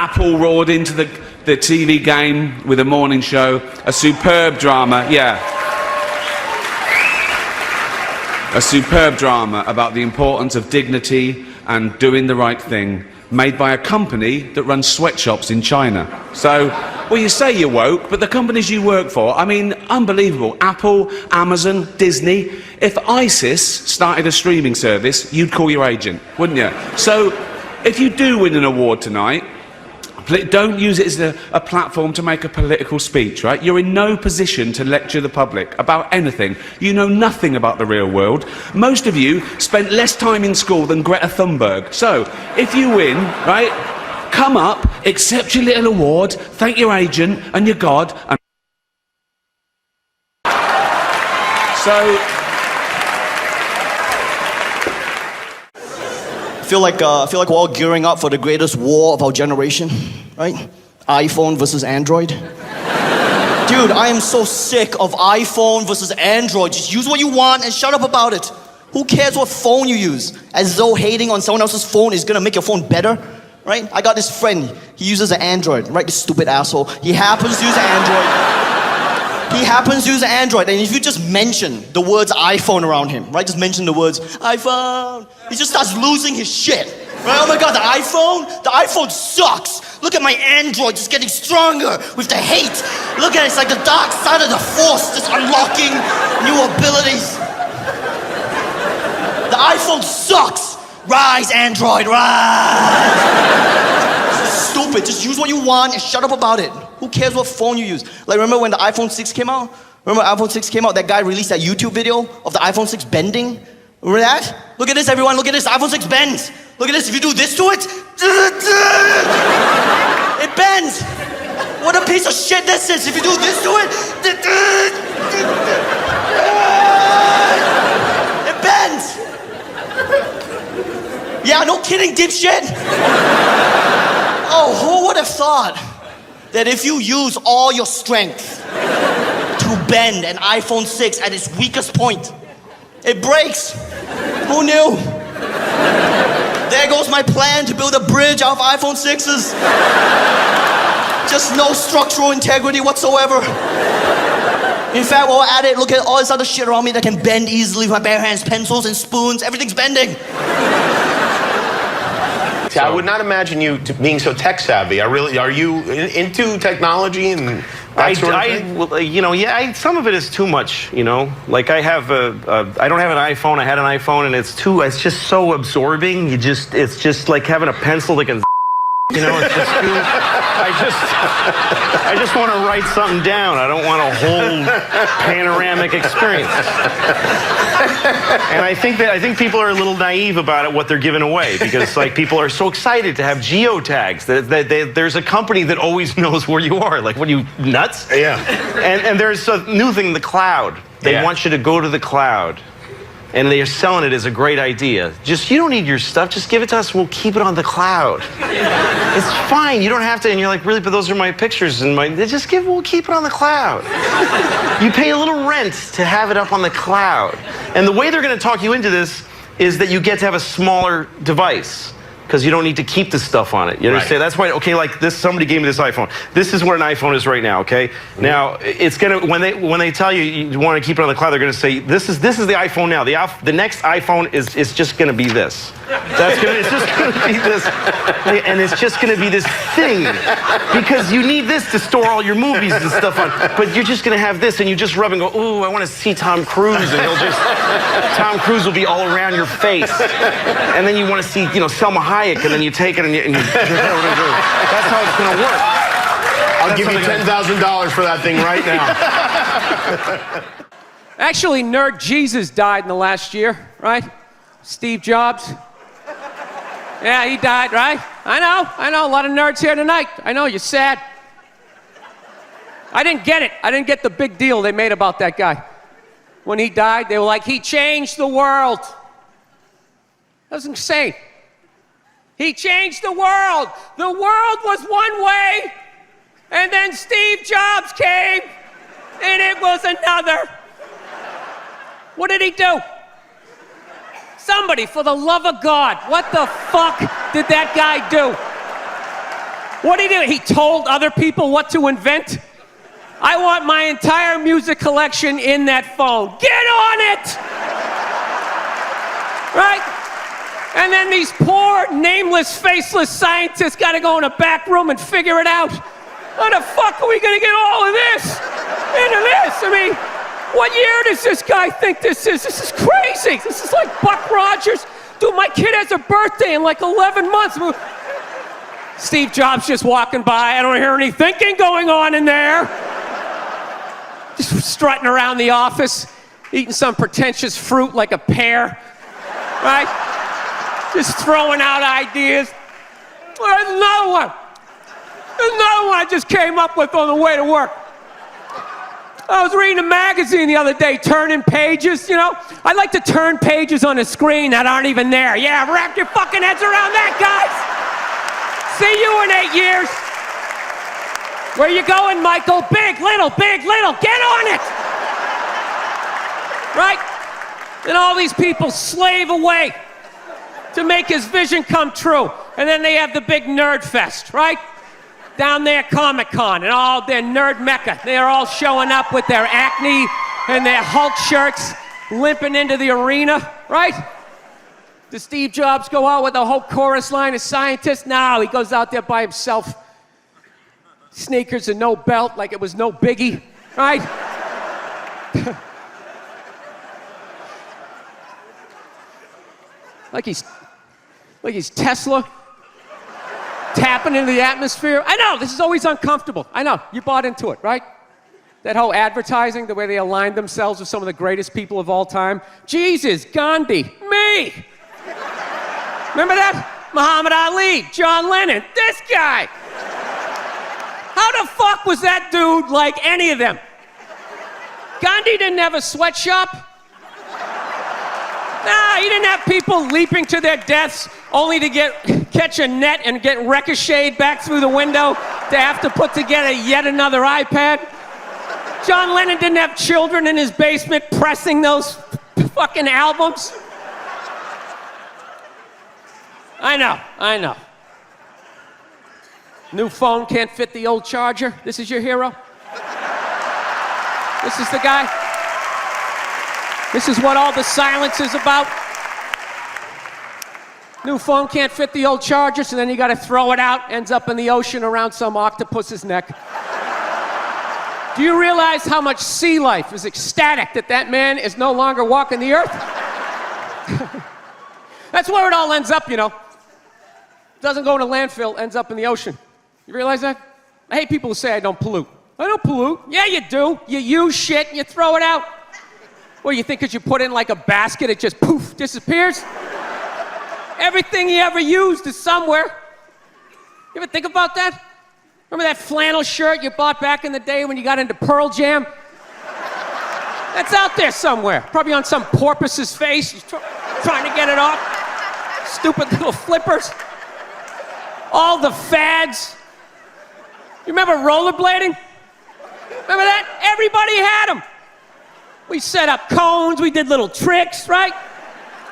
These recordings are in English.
Apple roared into the TV game with a morning show. A superb drama, yeah. A superb drama about the importance of dignity and doing the right thing, made by a company that runs sweatshops in China. So, well, you say you're woke, but the companies you work for, I mean, unbelievable. Apple, Amazon, Disney. If ISIS started a streaming service, you'd call your agent, wouldn't you? So, if you do win an award tonight, don't use it as a platform to make a political speech, right? You're in no position to lecture the public about anything. You know nothing about the real world. Most of you spent less time in school than Greta Thunberg. So, if you win, right, come up, accept your little award, thank your agent and your God, and... So... I feel like we're all gearing up for the greatest war of our generation, right? iPhone versus Android. Dude, I am so sick of iPhone versus Android. Just use what you want and shut up about it. Who cares what phone you use? As though hating on someone else's phone is gonna make your phone better, right? I got this friend, he uses an Android, right? This stupid asshole. He happens to use an Android, and if you just mention the words iPhone around him, right? Just mention the words iPhone, he just starts losing his shit. Right? Oh my God, the iPhone sucks. Look at my Android just getting stronger with the hate. Look at it, it's like the dark side of the Force just unlocking new abilities. The iPhone sucks. Rise, Android, rise. This is stupid. Just use what you want and shut up about it. Who cares what phone you use? Like, remember when the iPhone 6 came out? That guy released that YouTube video of the iPhone 6 bending? Remember that? Look at this, everyone, look at this. iPhone 6 bends. Look at this, if you do this to it, it bends. What a piece of shit this is. If you do this to it, it bends. Yeah, no kidding, dipshit. Oh, who would have thought that if you use all your strength to bend an iPhone 6 at its weakest point, it breaks? Who knew? There goes my plan to build a bridge out of iPhone 6s. Just no structural integrity whatsoever. In fact, while we're at it, look at all this other shit around me that can bend easily with my bare hands, pencils and spoons, everything's bending. See, I would not imagine you being so tech savvy. Are you into technology and that sort of thing? Well, you know, yeah, some of it is too much, you know. Like I don't have an iPhone, I had an iPhone, and it's just so absorbing. It's just like having a pencil that can, you know, it's just too, I just want to write something down. I don't want a whole panoramic experience. And I think people are a little naive about it, what they're giving away, because like people are so excited to have geotags. There's a company that always knows where you are. Like, what are you, nuts? Yeah. And there's a new thing, the cloud. They want you to go to the cloud. And they're selling it as a great idea. You don't need your stuff, just give it to us, we'll keep it on the cloud. It's fine, you don't have to, and you're like, really, but those are my pictures, and we'll keep it on the cloud. You pay a little rent to have it up on the cloud. And the way they're gonna talk you into this is that you get to have a smaller device, because you don't need to keep the stuff on it. You understand? Right. That's why, okay, like this, somebody gave me this iPhone. This is what an iPhone is right now, okay? Mm-hmm. Now, it's gonna, when they tell you you want to keep it on the cloud, they're gonna say, this is the iPhone now. The next iPhone is just gonna be this. It's just gonna be this, and it's just gonna be this thing. Because you need this to store all your movies and stuff on, but you're just gonna have this, and you just rub and go, ooh, I wanna see Tom Cruise, and Tom Cruise will be all around your face. And then you wanna see, you know, Selma Hayek, and then you take it and you that's how it's gonna work. I'll give you $10,000 for that thing right now. Actually, Nerd Jesus died in the last year, right? Steve Jobs. Yeah, he died, right? I know, a lot of nerds here tonight. I know, you're sad. I didn't get it. I didn't get the big deal they made about that guy. When he died, they were like, he changed the world. That was insane. He changed the world. The world was one way, and then Steve Jobs came, and it was another. What did he do? Somebody, for the love of God, what the fuck did that guy do? What did he do? He told other people what to invent? I want my entire music collection in that phone. Get on it! Right? And then these poor, nameless, faceless scientists got to go in a back room and figure it out. How the fuck are we going to get all of this into this? I mean, what year does this guy think this is? This is crazy. This is like Buck Rogers. Dude, my kid has a birthday in like 11 months. Steve Jobs just walking by. I don't hear any thinking going on in there. Just strutting around the office, eating some pretentious fruit like a pear, right? Just throwing out ideas. There's another one. There's another one I just came up with on the way to work. I was reading a magazine the other day, turning pages, you know? I like to turn pages on a screen that aren't even there. Yeah, wrap your fucking heads around that, guys. See you in 8 years. Where you going, Michael? Big, little, get on it! Right? And all these people slave away to make his vision come true. And then they have the big nerd fest, right? Down there, Comic-Con, and all their nerd mecca. They're all showing up with their Acne and their Hulk shirts, limping into the arena, right? Does Steve Jobs go out with a whole chorus line of scientists? No, he goes out there by himself. Sneakers and no belt, like it was no biggie, right? like he's Tesla, tapping into the atmosphere. I know, this is always uncomfortable. I know, you bought into it, right? That whole advertising, the way they aligned themselves with some of the greatest people of all time. Jesus, Gandhi, me. Remember that? Muhammad Ali, John Lennon, this guy. How the fuck was that dude like any of them? Gandhi didn't have a sweatshop. Nah, he didn't have people leaping to their deaths only to catch a net and get ricocheted back through the window to have to put together yet another iPad. John Lennon didn't have children in his basement pressing those fucking albums. I know. New phone can't fit the old charger. This is your hero? This is the guy? This is what all the silence is about? New phone can't fit the old charger, so then you gotta throw it out, ends up in the ocean around some octopus's neck. Do you realize how much sea life is ecstatic that man is no longer walking the earth? That's where it all ends up, you know. Doesn't go in a landfill, ends up in the ocean. You realize that? I hate people who say I don't pollute. I don't pollute. Yeah, you do. You use shit and you throw it out. Well, you think because you put it in like a basket, it just poof, disappears? Everything you ever used is somewhere. You ever think about that? Remember that flannel shirt you bought back in the day when you got into Pearl Jam? That's out there somewhere. Probably on some porpoise's face. He's trying to get it off. Stupid little flippers. All the fads. You remember rollerblading? Remember that? Everybody had them. We set up cones, we did little tricks, right?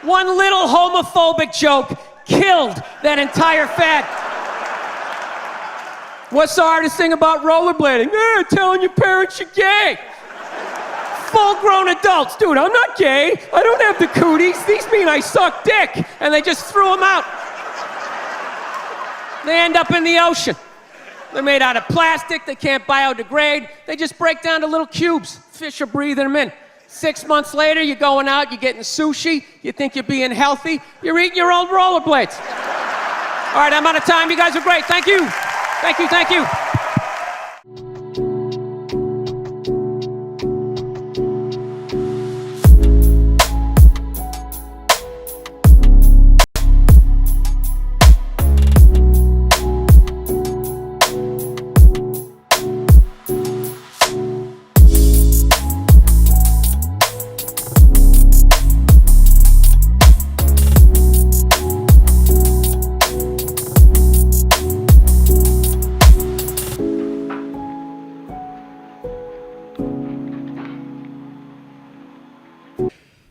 One little homophobic joke killed that entire fad. What's the hardest thing about rollerblading? Telling your parents you're gay. Full-grown adults. Dude, I'm not gay. I don't have the cooties. These mean I suck dick. And they just threw them out. They end up in the ocean. They're made out of plastic. They can't biodegrade. They just break down to little cubes. Fish are breathing them in. 6 months later, you're going out, you're getting sushi. You think you're being healthy. You're eating your old rollerblades. All right, I'm out of time. You guys are great. Thank you. Thank you, thank you.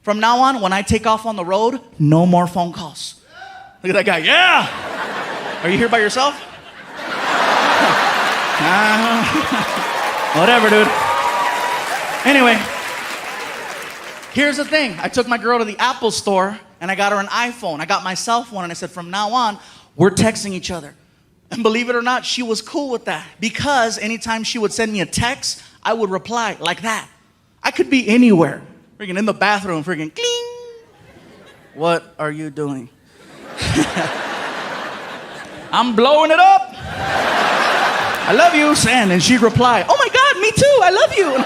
From now on, when I take off on the road, no more phone calls. Look at that guy. Yeah! Are you here by yourself? Whatever, dude. Anyway, here's the thing. I took my girl to the Apple store and I got her an iPhone. I got myself one and I said, from now on, we're texting each other. And believe it or not, she was cool with that. Because anytime she would send me a text, I would reply like that. I could be anywhere. Freaking in the bathroom, freaking cling. What are you doing? I'm blowing it up. I love you, San. And she'd reply, oh my God, me too, I love you.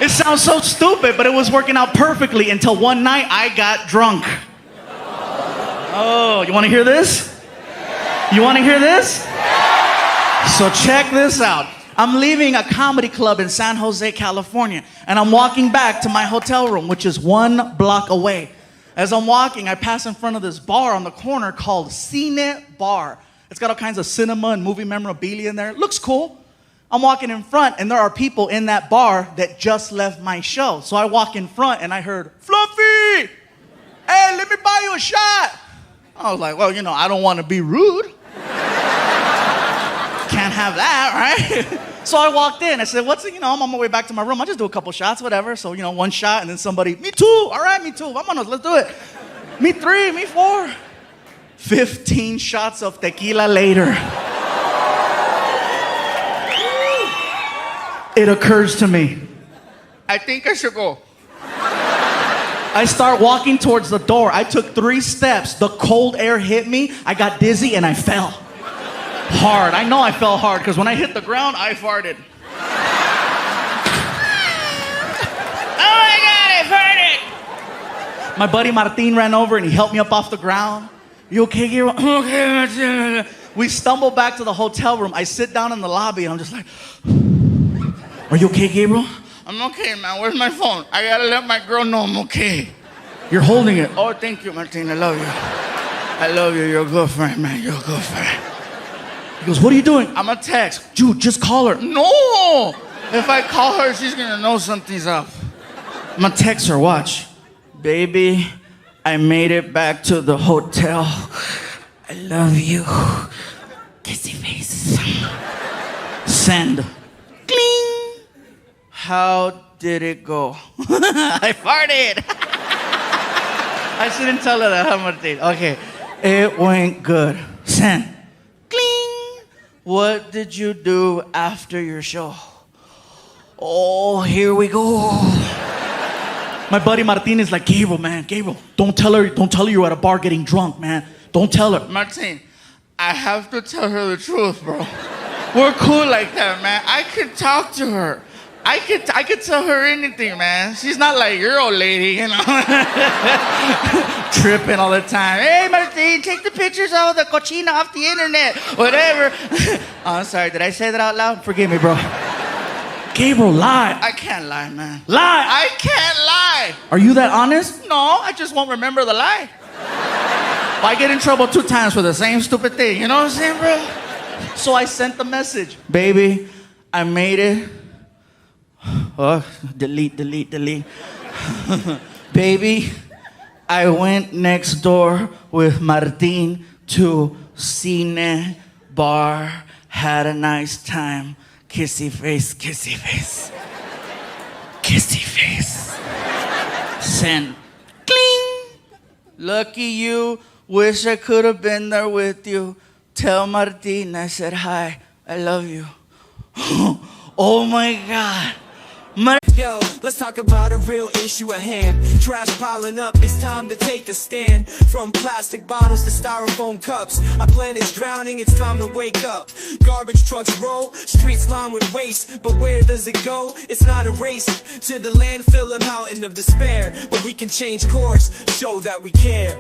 It sounds so stupid, but it was working out perfectly until one night I got drunk. Oh, you want to hear this? You want to hear this? So check this out. I'm leaving a comedy club in San Jose, California, and I'm walking back to my hotel room, which is 1 block away. As I'm walking, I pass in front of this bar on the corner called Cine Bar. It's got all kinds of cinema and movie memorabilia in there. It looks cool. I'm walking in front, and there are people in that bar that just left my show. So I walk in front, and I heard, Fluffy! Hey, let me buy you a shot. I was like, well, you know, I don't want to be rude. Can't have that, right? So I walked in. I said, what's it? You know, I'm on my way back to my room. I'll just do a couple shots, whatever. So, you know, 1 shot, and then somebody, me too. All right, me too. Vámonos, let's do it. Me 3, me 4. 15 shots of tequila later. It occurs to me, I think I should go. I start walking towards the door. I took 3 steps. The cold air hit me. I got dizzy and I fell. Hard. I know I fell hard because when I hit the ground, I farted. Oh my God, I farted. My buddy Martin ran over and he helped me up off the ground. You okay, Gabriel? Okay. We stumble back to the hotel room. I sit down in the lobby and I'm just like, are you okay, Gabriel? I'm okay, man. Where's my phone? I gotta let my girl know I'm okay. You're holding it. Oh, thank you, Martin. I love you. I love you. You're a good friend, man. You're a good friend. He goes, what are you doing? I'm gonna text. Dude, just call her. No! If I call her, she's gonna know something's up. I'm gonna text her, watch. Baby, I made it back to the hotel. I love you. Kissy face. Send. Cling. How did it go? I farted. I shouldn't tell her that, huh, Martin? Okay. It went good. Send. Cling. What did you do after your show? Oh, here we go. My buddy Martin is like, Gabriel, man, Gabriel, don't tell her you're at a bar getting drunk, man. Don't tell her. Martin, I have to tell her the truth, bro. We're cool like that, man. I could talk to her. I could tell her anything, man. She's not like your old lady, you know. Tripping all the time. Hey, Martin, take the pictures of the cochina off the internet. Whatever. Oh, I'm sorry. Did I say that out loud? Forgive me, bro. Gabriel, lie. I can't lie, man. Lie. I can't lie. Are you that honest? No, I just won't remember the lie. I get in trouble 2 times for the same stupid thing. You know what I'm saying, bro? So I sent the message. Baby, I made it. Oh, delete. Baby, I went next door with Martin to Cine Bar. Had a nice time. Kissy face, kissy face. Kissy face. Send. Cling. Lucky you. Wish I could have been there with you. Tell Martin I said hi. I love you. Oh my God. Yo, let's talk about a real issue at hand. Trash piling up, it's time to take a stand. From plastic bottles to styrofoam cups, our planet's drowning, it's time to wake up. Garbage trucks roll, streets lined with waste, but where does it go? It's not a race to the landfill, a mountain of despair. But we can change course, show that we care.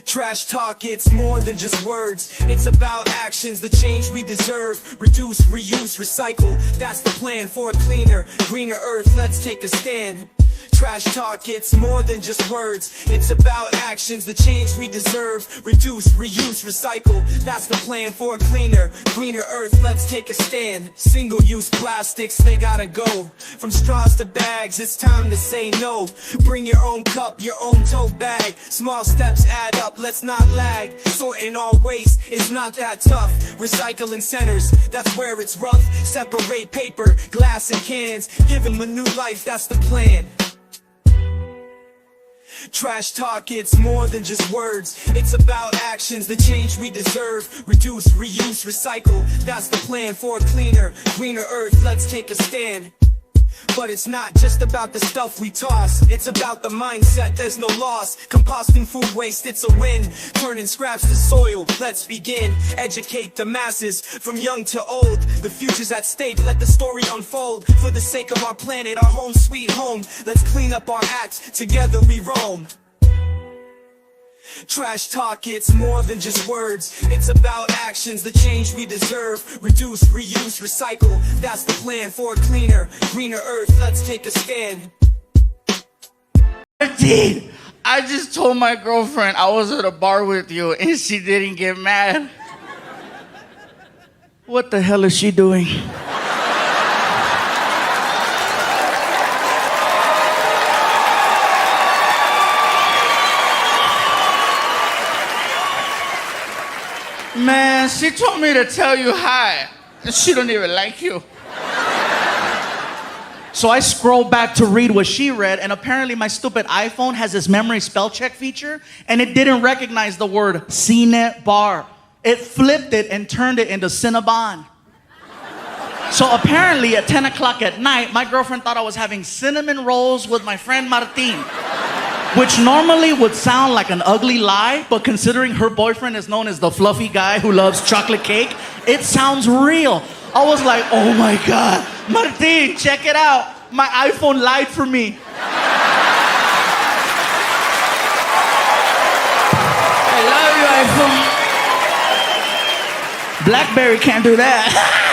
Trash talk, it's more than just words. It's about actions, the change we deserve. Reduce, reuse, recycle. That's the plan for a cleaner, greener earth. Let's take a stand. Trash talk, it's more than just words. It's about actions, the change we deserve. Reduce, reuse, recycle. That's the plan for a cleaner, greener earth. Let's take a stand. Single-use plastics, they gotta go. From straws to bags, it's time to say no. Bring your own cup, your own tote bag. Small steps add up, let's not lag. Sorting all waste is not that tough. Recycling centers, that's where it's rough. Separate paper, glass, and cans. Give them a new life, that's the plan. Trash talk, it's more than just words. It's about actions, the change we deserve. Reduce, reuse, recycle. That's the plan for a cleaner, greener earth. Let's take a stand. But it's not just about the stuff we toss. It's about the mindset, there's no loss. Composting food waste, it's a win. Turning scraps to soil, let's begin. Educate the masses, from young to old. The future's at stake, let the story unfold. For the sake of our planet, our home sweet home. Let's clean up our acts, together we roam. Trash talk, it's more than just words. It's about actions, the change we deserve. Reduce, reuse, recycle. That's the plan for a cleaner, greener earth. Let's take a stand. Martin, I just told my girlfriend I was at a bar with you and she didn't get mad. What the hell is she doing? Man, she told me to tell you hi. She don't even like you. So I scrolled back to read what she read, and apparently my stupid iPhone has this memory spell check feature, and it didn't recognize the word Cine Bar. It flipped it and turned it into Cinnabon. So apparently at 10 o'clock at night, my girlfriend thought I was having cinnamon rolls with my friend Martin. Which normally would sound like an ugly lie, but considering her boyfriend is known as the fluffy guy who loves chocolate cake, it sounds real. I was like, oh my God, Martin, check it out. My iPhone lied for me. I love you, iPhone. BlackBerry can't do that.